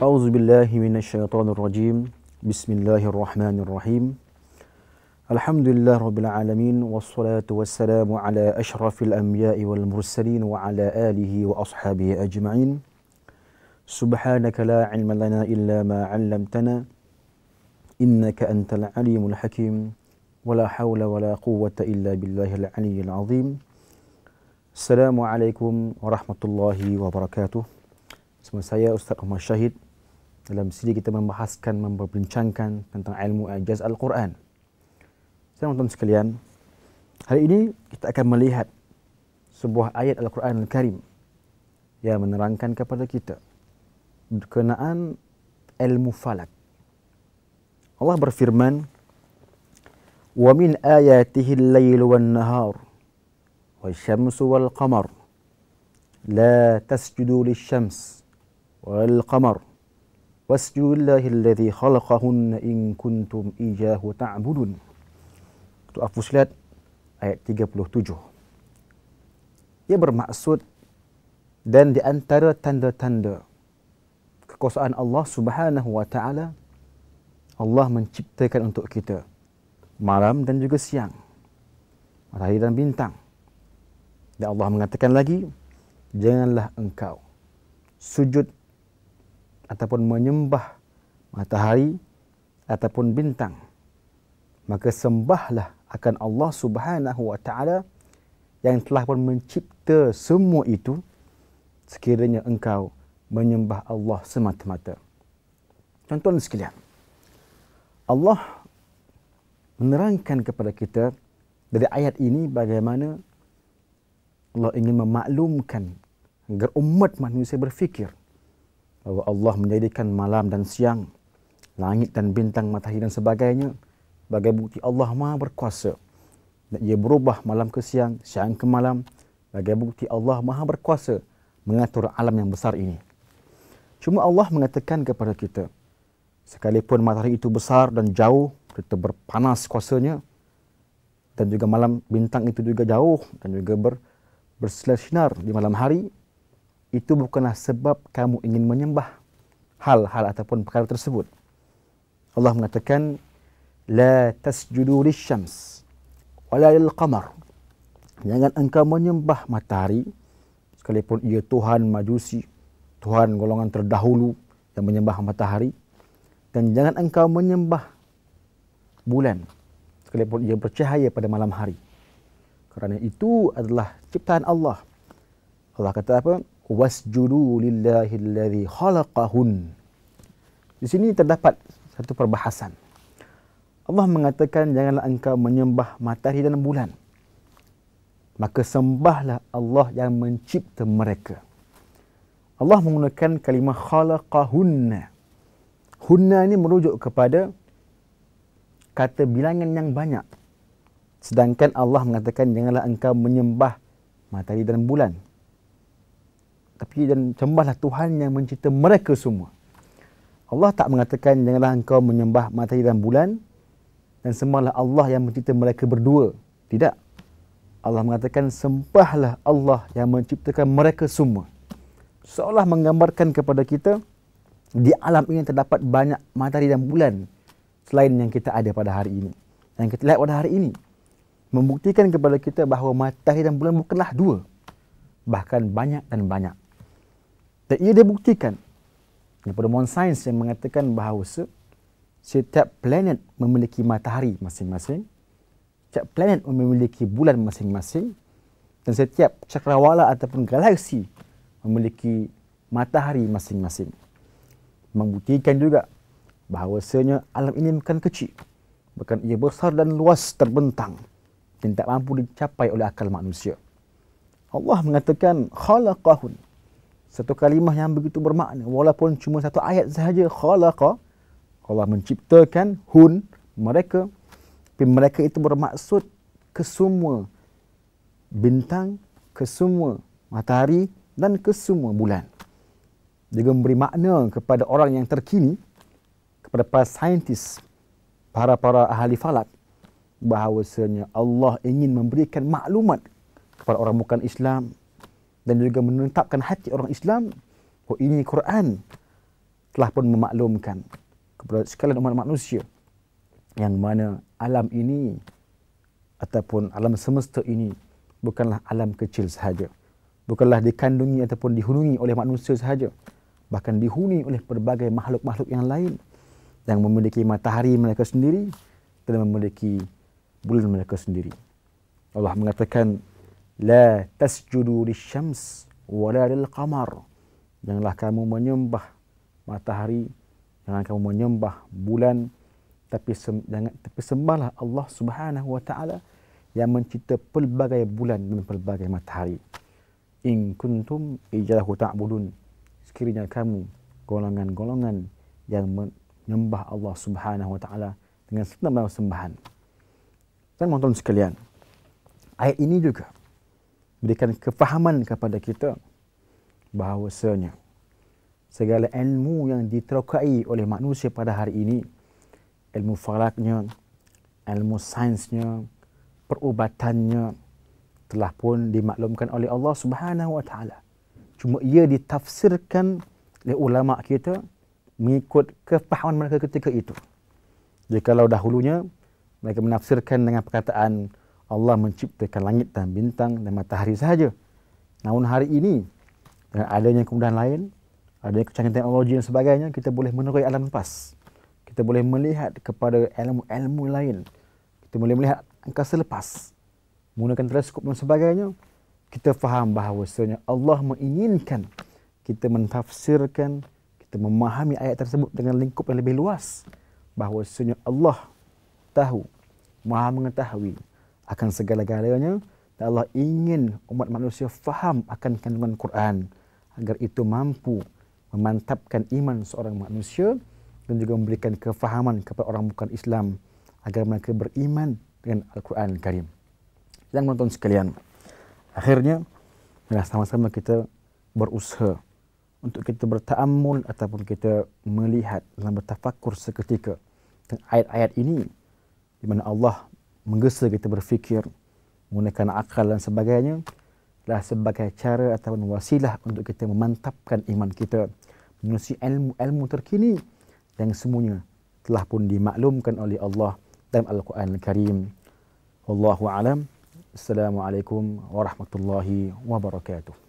A'udzu billahi minasyaitonir rajim. Bismillahirrahmanirrahim. Alhamdulillah rabbil alamin wassalatu wassalamu ala asyrafil anbiya'i wal mursalin wa ala alihi wa ashabihi ajma'in. Subhanaka la ilma lana illa ma 'allamtana innaka antal alimul hakim. Wala haula wala quwwata illa billahil aliyyil azim. Assalamualaikum warahmatullahi wabarakatuh. Sama saya Ustaz Ahmad Syahid. Dalam sini kita membahaskan, memperbincangkan tentang ilmu ijaz Al-Quran. Teman-teman sekalian, hari ini kita akan melihat sebuah ayat Al-Quran Al-Karim yang menerangkan kepada kita berkenaan ilmu falak. Allah berfirman, "Wa min ayatihi al-lailu wan-nahar wasyamsu wal-qamar la tasjudu lisyams wal-qamar wasjudu lillahi alladhi khalaqahunna in kuntum iyyahu ta'budun." Surah Fussilat ayat 37. Ia bermaksud, dan di antara tanda-tanda kekuasaan Allah Subhanahu wa taala, Allah menciptakan untuk kita malam dan juga siang, matahari dan bintang. Dan Allah mengatakan lagi, janganlah engkau sujud ataupun menyembah matahari ataupun bintang, maka sembahlah akan Allah Subhanahu wa taala yang telah pun mencipta semua itu, sekiranya engkau menyembah Allah semata-mata. Tuan-tuan sekalian, Allah menerangkan kepada kita dari ayat ini bagaimana Allah ingin memaklumkan agar umat manusia berfikir bahawa Allah menjadikan malam dan siang, langit dan bintang, matahari dan sebagainya sebagai bukti Allah Maha berkuasa. Dan ia berubah malam ke siang, siang ke malam sebagai bukti Allah Maha berkuasa mengatur alam yang besar ini. Cuma Allah mengatakan kepada kita, sekalipun matahari itu besar dan jauh, kita berpanas kuasanya, dan juga malam bintang itu juga jauh dan juga bersinar di malam hari, itu bukanlah sebab kamu ingin menyembah hal-hal ataupun perkara tersebut. Allah mengatakan, la tasjudu lisyams wala lilqamar. Jangan engkau menyembah matahari, sekalipun ia Tuhan Majusi, Tuhan golongan terdahulu yang menyembah matahari. Dan jangan engkau menyembah bulan, sekalipun ia bercahaya pada malam hari. Kerana itu adalah ciptaan Allah. Allah kata apa? Wasjudu lillahi alladhi khalaqahun. Di sini terdapat satu perbahasan. Allah mengatakan janganlah engkau menyembah matahari dan bulan, maka sembahlah Allah yang mencipta mereka. Allah menggunakan kalimah khalaqahunna. Hunna ini merujuk kepada kata bilangan yang banyak. Sedangkan Allah mengatakan janganlah engkau menyembah matahari dan bulan, tapi dan sembahlah Tuhan yang mencipta mereka semua. Allah tak mengatakan janganlah engkau menyembah matahari dan bulan dan sembahlah Allah yang mencipta mereka berdua. Tidak. Allah mengatakan sembahlah Allah yang menciptakan mereka semua. Seolah menggambarkan kepada kita di alam ini terdapat banyak matahari dan bulan selain yang kita ada pada hari ini, yang kita lihat pada hari ini. Membuktikan kepada kita bahawa matahari dan bulan bukanlah dua, bahkan banyak dan banyak. Dan ia dibuktikan daripada ilmuwan sains yang mengatakan bahawa setiap planet memiliki matahari masing-masing, setiap planet memiliki bulan masing-masing, dan setiap cakrawala ataupun galaksi memiliki matahari masing-masing. Membuktikan juga bahawasanya alam ini bukan kecil, bahkan ia besar dan luas terbentang dan tak mampu dicapai oleh akal manusia. Allah mengatakan khalaqahun, satu kalimah yang begitu bermakna, walaupun cuma satu ayat sahaja. Khalaqa, Allah menciptakan, hun, mereka, tapi mereka itu bermaksud ke semua bintang, ke semua matahari dan ke semua bulan. Juga memberi makna kepada orang yang terkini, kepada para saintis, para ahli falak, bahawasanya Allah ingin memberikan maklumat kepada orang bukan Islam dan juga menetapkan hati orang Islam, oh ini Quran telah pun memaklumkan kepada sekalian umat manusia yang mana alam ini ataupun alam semesta ini bukanlah alam kecil sahaja. Bukanlah dikandungi ataupun dihuni oleh manusia sahaja. Bahkan dihuni oleh pelbagai makhluk-makhluk yang lain yang memiliki matahari mereka sendiri dan memiliki bulan mereka sendiri. Allah mengatakan, La tasjudu lisyams wala lilqamar. Janganlah kamu menyembah matahari, jangan kamu menyembah bulan, tapi sembahlah Allah Subhanahu wa taala yang mencipta pelbagai bulan dan pelbagai matahari. In kuntum iyyahu ta'budun. Sekiranya kamu golongan-golongan yang menyembah Allah Subhanahu wa taala dengan sebenar sembahan. Dan teman-teman sekalian, ayat ini juga berikan kefahaman kepada kita bahawasanya segala ilmu yang diterokai oleh manusia pada hari ini, ilmu falaknya, ilmu sainsnya, perubatannya telah pun dimaklumkan oleh Allah Subhanahu wa taala. Cuma ia ditafsirkan oleh ulama kita mengikut kefahaman mereka ketika itu. Jikalau dahulunya mereka menafsirkan dengan perkataan Allah menciptakan langit dan bintang dan matahari sahaja. Namun hari ini dengan adanya kemudahan lain, adanya kecanggihan teknologi dan sebagainya, kita boleh menerokai alam lepas. Kita boleh melihat kepada ilmu-ilmu lain. Kita boleh melihat angkasa lepas. Menggunakan teleskop dan sebagainya, kita faham bahawasanya Allah menginginkan kita mentafsirkan, kita memahami ayat tersebut dengan lingkup yang lebih luas. Bahawasanya Allah tahu, maha mengetahui akan segala-galanya, dan Allah ingin umat manusia faham akan kandungan Quran agar itu mampu memantapkan iman seorang manusia dan juga memberikan kefahaman kepada orang bukan Islam agar mereka beriman dengan Al-Quran Al-Karim. Dan teman-teman sekalian, akhirnya sama-sama kita berusaha untuk kita berta'ammul ataupun kita melihat dalam bertafakur seketika tentang ayat-ayat ini di mana Allah menggesa kita berfikir menggunakan akal dan sebagainya adalah sebagai cara ataupun wasilah untuk kita memantapkan iman kita menerusi ilmu-ilmu terkini yang semuanya telah pun dimaklumkan oleh Allah dalam Al-Quran Al-Karim. Wallahu a'lam. Assalamualaikum warahmatullahi wabarakatuh.